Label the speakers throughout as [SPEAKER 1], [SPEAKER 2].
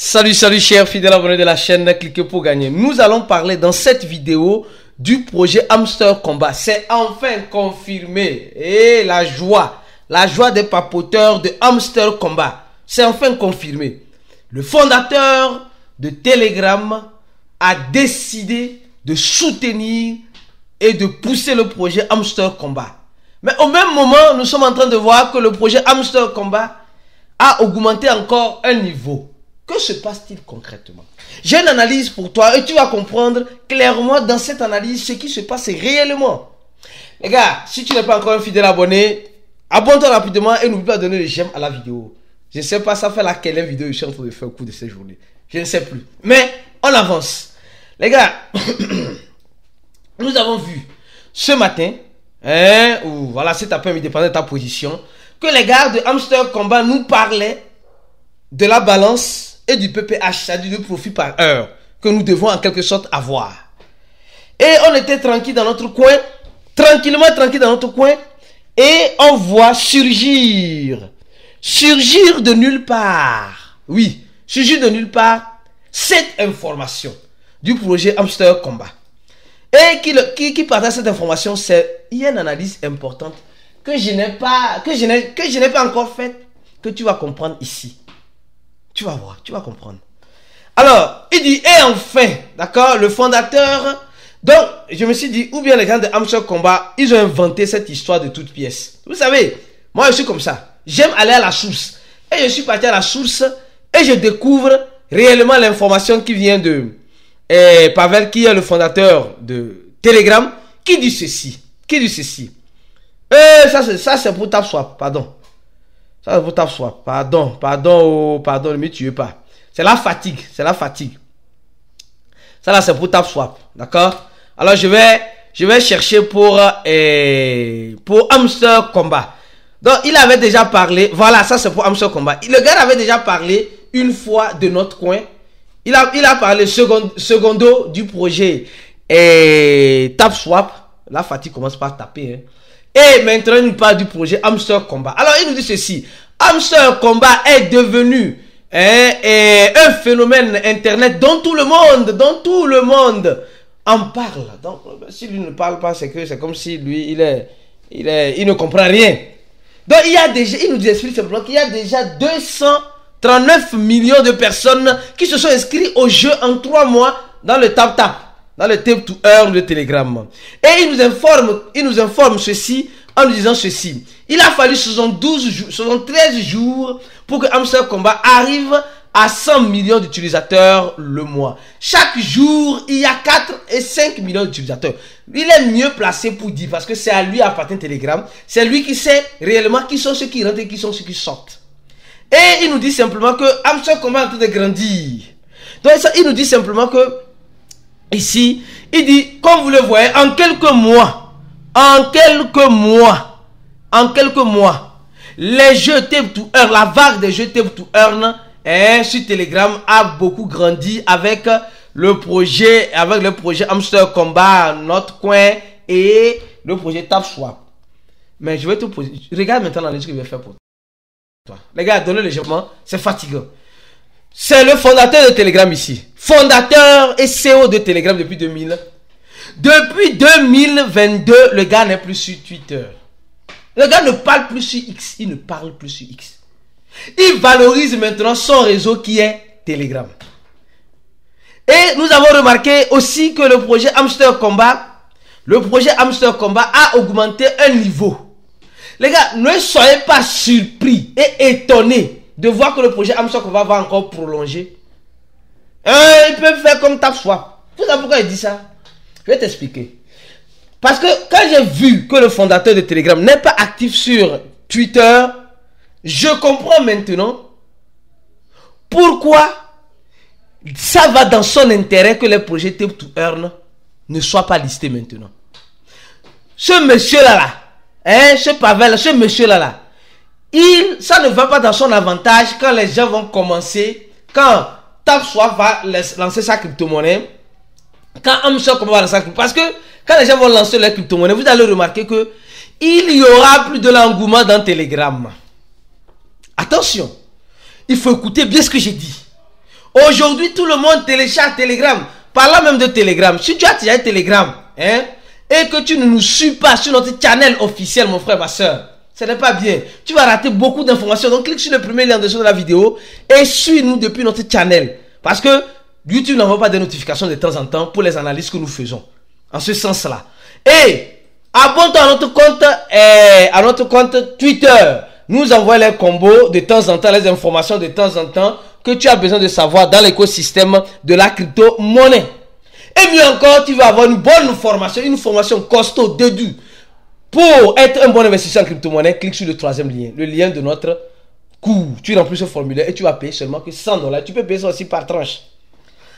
[SPEAKER 1] Salut chers fidèles abonnés de la chaîne, cliquez pour gagner. Nous allons parler dans cette vidéo du projet Hamster Combat. C'est enfin confirmé. Et la joie des papoteurs de Hamster Combat. C'est enfin confirmé. Le fondateur de Telegram a décidé de soutenir et de pousser le projet Hamster Combat. Mais au même moment, nous sommes en train de voir que le projet Hamster Combat a augmenté encore un niveau. Que se passe-t-il concrètement? J'ai une analyse pour toi et tu vas comprendre clairement dans cette analyse ce qui se passe réellement. Les gars, si tu n'es pas encore un fidèle abonné, abonne-toi rapidement et n'oublie pas de donner le j'aime à la vidéo. Je ne sais pas, ça fait laquelle vidéo je suis en train de faire au cours de cette journée. Je ne sais plus. Mais on avance. Les gars, nous avons vu ce matin, ou voilà, cet après-midi, dépendant de ta position, que les gars de Hamster Combat nous parlaient de la balance et du PPH, c'est-à-dire du profit par heure, que nous devons en quelque sorte avoir. Et on était tranquille dans notre coin, tranquillement tranquille dans notre coin, et on voit surgir de nulle part, oui, surgir de nulle part, cette information du projet Hamster Combat. Et qui partage cette information, il y a une analyse importante que je n'ai pas encore faite, que tu vas comprendre ici. Tu vas voir, tu vas comprendre. Alors, il dit, et enfin, d'accord, le fondateur. Donc, je me suis dit, ou bien les gars de Hamster Combat, ils ont inventé cette histoire de toutes pièces. Vous savez, moi je suis comme ça. J'aime aller à la source. Et je suis parti à la source et je découvre réellement l'information qui vient de Pavel, qui est le fondateur de Telegram, qui dit ceci. Ça c'est pour TapSwap, pardon. Ça c'est pour TapSwap, pardon, ne me tuez pas. C'est la fatigue. Ça là c'est pour TapSwap, d'accord? Alors je vais chercher pour Hamster Combat. Donc il avait déjà parlé, voilà, ça c'est pour Hamster Combat. Le gars avait déjà parlé une fois de notre coin. Il a parlé secondo du projet TapSwap. La fatigue commence par taper, hein. Et maintenant, il nous parle du projet Hamster Combat. Alors, il nous dit ceci. Hamster Combat est devenu un phénomène internet dont tout le monde en parle. Donc, si lui ne parle pas, c'est comme si lui, il ne comprend rien. Donc, il nous explique simplement qu'il y a déjà 239 millions de personnes qui se sont inscrites au jeu en 3 mois dans le TapTap. Dans le Tape to Earn de Telegram. Et il nous informe ceci en nous disant ceci. Il a fallu 73 jours pour que Hamster Combat arrive à 100 millions d'utilisateurs le mois. Chaque jour, il y a 4 et 5 millions d'utilisateurs. Il est mieux placé pour dire, parce que c'est à lui appartient Telegram. C'est lui qui sait réellement qui sont ceux qui rentrent et qui sont ceux qui sortent. Et il nous dit simplement que Hamster Combat est en train de grandir. Donc ça, il nous dit simplement que ici, il dit, comme vous le voyez, en quelques mois, les jeux Tape to Earn, la vague des jeux Tape to Earn sur Telegram a beaucoup grandi avec le projet Hamster Combat, notre coin et le projet TapSwap. Mais je vais te poser, regarde maintenant l'analyse que je vais faire pour toi. Les gars, donnez légèrement, c'est fatigant. C'est le fondateur de Telegram ici. Fondateur et CEO de Telegram depuis 2000. Depuis 2022, le gars n'est plus sur Twitter. Le gars ne parle plus sur X. Il valorise maintenant son réseau qui est Telegram. Et nous avons remarqué aussi que le projet Hamster Combat a augmenté un niveau. Les gars, ne soyez pas surpris et étonnés de voir que le projet Hamster Combat va encore prolonger. Ils peuvent faire comme TapSwap. Vous savez pourquoi il dit ça? Je vais t'expliquer. Parce que quand j'ai vu que le fondateur de Telegram n'est pas actif sur Twitter, je comprends maintenant pourquoi ça va dans son intérêt que les projets Tape to Earn ne soient pas listés maintenant. Ce monsieur-là, ce Pavel, ce monsieur-là, ça ne va pas dans son avantage quand les gens vont commencer, quand TapSwap va lancer sa crypto-monnaie, quand Hamster Combat va lancer sa crypto-monnaie. Parce que quand les gens vont lancer leur crypto-monnaie, vous allez remarquer que il y aura plus de l'engouement dans Telegram. Attention, il faut écouter bien ce que j'ai dit. Aujourd'hui, tout le monde télécharge Telegram. Parlant même de Telegram, si tu as déjà Telegram, hein, et que tu ne nous suis pas sur notre channel officiel, mon frère, ma soeur, ce n'est pas bien. Tu vas rater beaucoup d'informations. Donc, clique sur le premier lien en dessous de la vidéo et suis-nous depuis notre channel. Parce que YouTube n'envoie pas des notifications de temps en temps pour les analyses que nous faisons. En ce sens-là. Et abonne-toi à notre compte Twitter. Nous envoyons les combos de temps en temps, les informations de temps en temps que tu as besoin de savoir dans l'écosystème de la crypto-monnaie. Et mieux encore, tu vas avoir une bonne formation, une formation costaud, dédue. Pour être un bon investisseur en crypto-monnaie, clique sur le troisième lien, le lien de notre cours. Tu remplis ce formulaire et tu vas payer seulement que $100. Tu peux payer ça aussi par tranche.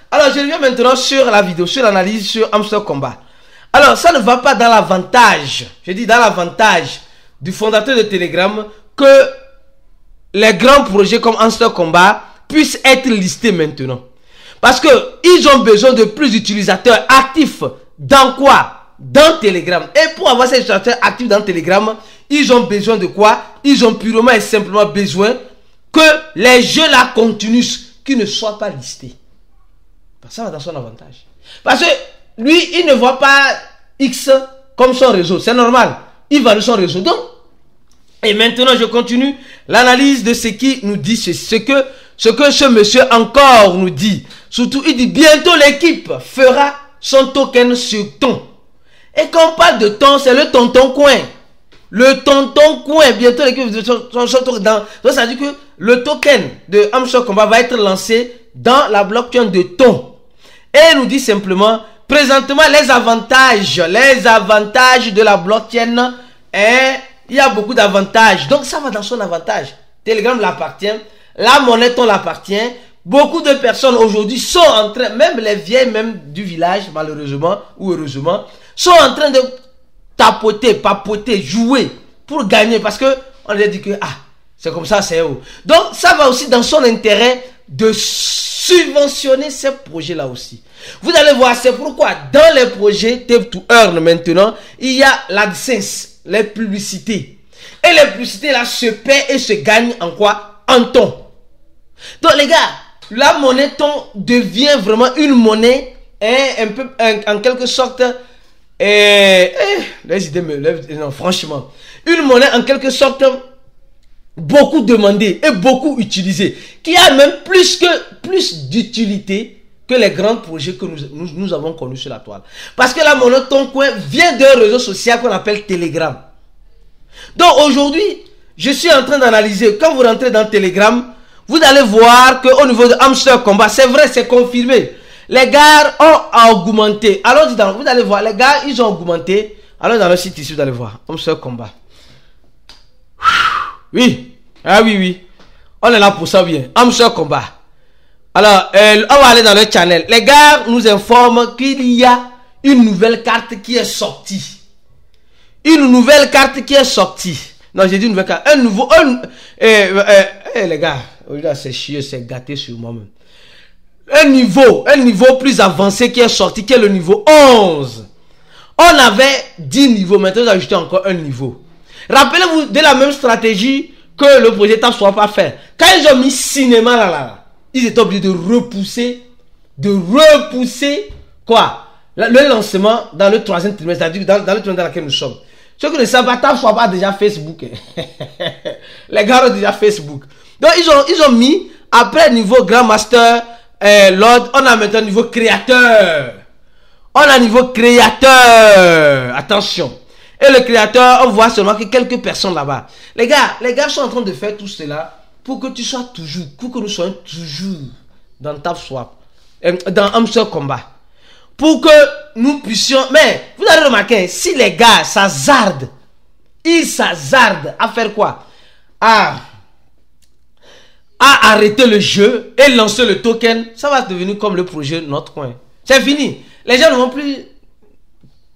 [SPEAKER 1] Alors, je reviens maintenant sur la vidéo, sur l'analyse sur Hamster Komba. Alors, ça ne va pas dans l'avantage, je dis dans l'avantage du fondateur de Telegram que les grands projets comme Hamster Komba puissent être listés maintenant. Parce qu'ils ont besoin de plus d'utilisateurs actifs dans quoi? Dans Telegram. Et pour avoir ces utilisateurs actifs dans Telegram, ils ont besoin de quoi? Ils ont purement et simplement besoin que les jeux là continuent, qu'ils ne soient pas listés. Ça va dans son avantage. Parce que lui, il ne voit pas X comme son réseau. C'est normal. Il va de son réseau. Donc, et maintenant, je continue l'analyse de ce qui nous dit, ce que ce monsieur encore nous dit. Surtout, il dit bientôt l'équipe fera son token sur ton. Et quand on parle de ton, c'est le tonton coin. Le tonton coin, bientôt l'équipe de son token. Donc, ça veut dire que le token de Hamster Komba va être lancé dans la blockchain de ton. Et il nous dit simplement, présentement, les avantages de la blockchain, il y a beaucoup d'avantages. Donc, ça va dans son avantage. Telegram l'appartient, la monnaie ton l'appartient. Beaucoup de personnes aujourd'hui sont en train, même les vieilles même du village, malheureusement ou heureusement, sont en train de tapoter, papoter, jouer pour gagner. Parce que on leur dit que, c'est comme ça, c'est eux. Donc, ça va aussi dans son intérêt de subventionner ces projets-là aussi. Vous allez voir, c'est pourquoi dans les projets Tap to Earn maintenant, il y a l'AdSense, les publicités. Et les publicités là se paient et se gagnent en quoi? En ton. Donc les gars, la monnaie ton devient vraiment une monnaie un peu, en quelque sorte, les idées me lèvent, non franchement, une monnaie en quelque sorte beaucoup demandée et beaucoup utilisée, qui a même plus d'utilité que les grands projets que nous avons connus sur la toile. Parce que la monnaie ton coin vient d'un réseau social qu'on appelle Telegram. Donc aujourd'hui, je suis en train d'analyser. Quand vous rentrez dans Telegram, vous allez voir qu'au niveau de Hamster Komba, c'est vrai, c'est confirmé. Les gars ont augmenté. Alors vous allez voir, les gars, ils ont augmenté. Alors dans le site ici, vous allez voir, Hamster Komba. Oui, oui. On est là pour ça bien. Hamster Komba. Alors, on va aller dans le channel. Les gars nous informent qu'il y a une nouvelle carte qui est sortie. Une nouvelle carte qui est sortie. Non, j'ai dit une nouvelle carte. Un nouveau... les gars, c'est chier, c'est gâté sur moi-même. Un niveau plus avancé qui est sorti, qui est le niveau 11. On avait 10 niveaux, maintenant on a ajouté encore un niveau. Rappelez-vous de la même stratégie que le projet TapSwap a fait. Quand ils ont mis cinéma là, ils étaient obligés de repousser quoi? Le lancement dans le troisième trimestre, c'est-à-dire dans le trimestre dans lequel nous sommes. Ceux qui ne savent pas, TapSwap a déjà Facebook. Les gars ont déjà Facebook. Donc ils ont mis, après niveau Grand Master, Lord, on a maintenant niveau créateur. On a niveau créateur. Attention. Et le créateur, on voit seulement que quelques personnes là-bas. Les gars sont en train de faire tout cela pour que tu sois toujours, pour que nous soyons toujours dans TapSwap, dans Hamster Komba. Pour que nous puissions... Mais, vous avez remarqué, si les gars s'hazardent, ils s'hazardent à faire quoi? À arrêter le jeu et lancer le token, ça va devenir comme le projet Notre Coin. C'est fini. Les gens ne vont plus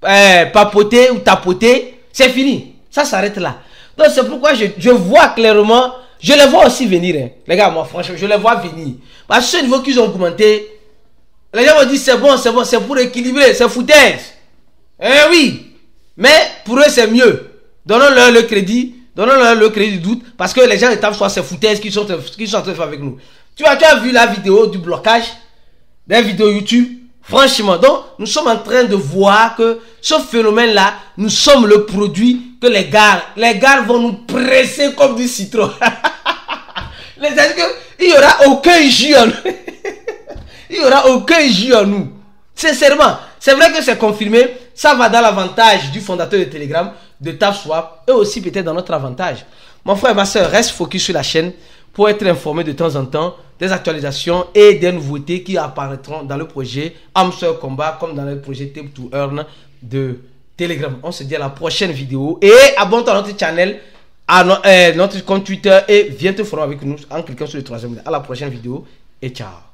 [SPEAKER 1] papoter ou tapoter. C'est fini. Ça s'arrête là. Donc c'est pourquoi je vois clairement, je les vois aussi venir. Hein. Les gars, moi franchement, je les vois venir. Parce que ce niveau qu'ils ont augmenté, les gens vont dire c'est bon, c'est pour équilibrer, c'est foutaise. Eh oui. Mais pour eux c'est mieux. Donnons-leur le crédit. Donnons-leur le crédit du doute. Parce que les gens de TapSwap c'est foutaise qu'ils sont en train de faire avec nous. Tu as vu la vidéo du blocage des vidéos YouTube. Franchement, donc, nous sommes en train de voir que ce phénomène-là, nous sommes le produit que les gars vont nous presser comme du citron. C'est-à-dire qu'il n'y aura aucun jus en nous. Il n'y aura aucun jus en nous. Sincèrement, c'est vrai que c'est confirmé. Ça va dans l'avantage du fondateur de Telegram, de TapSwap, et aussi peut-être dans notre avantage. Mon frère et ma soeur, reste focus sur la chaîne pour être informé de temps en temps des actualisations et des nouveautés qui apparaîtront dans le projet Hamster Combat comme dans le projet Tape to Earn de Telegram. On se dit à la prochaine vidéo et abonne-toi à notre channel, à notre compte Twitter et viens te former avec nous en cliquant sur le troisième lien. À la prochaine vidéo et ciao.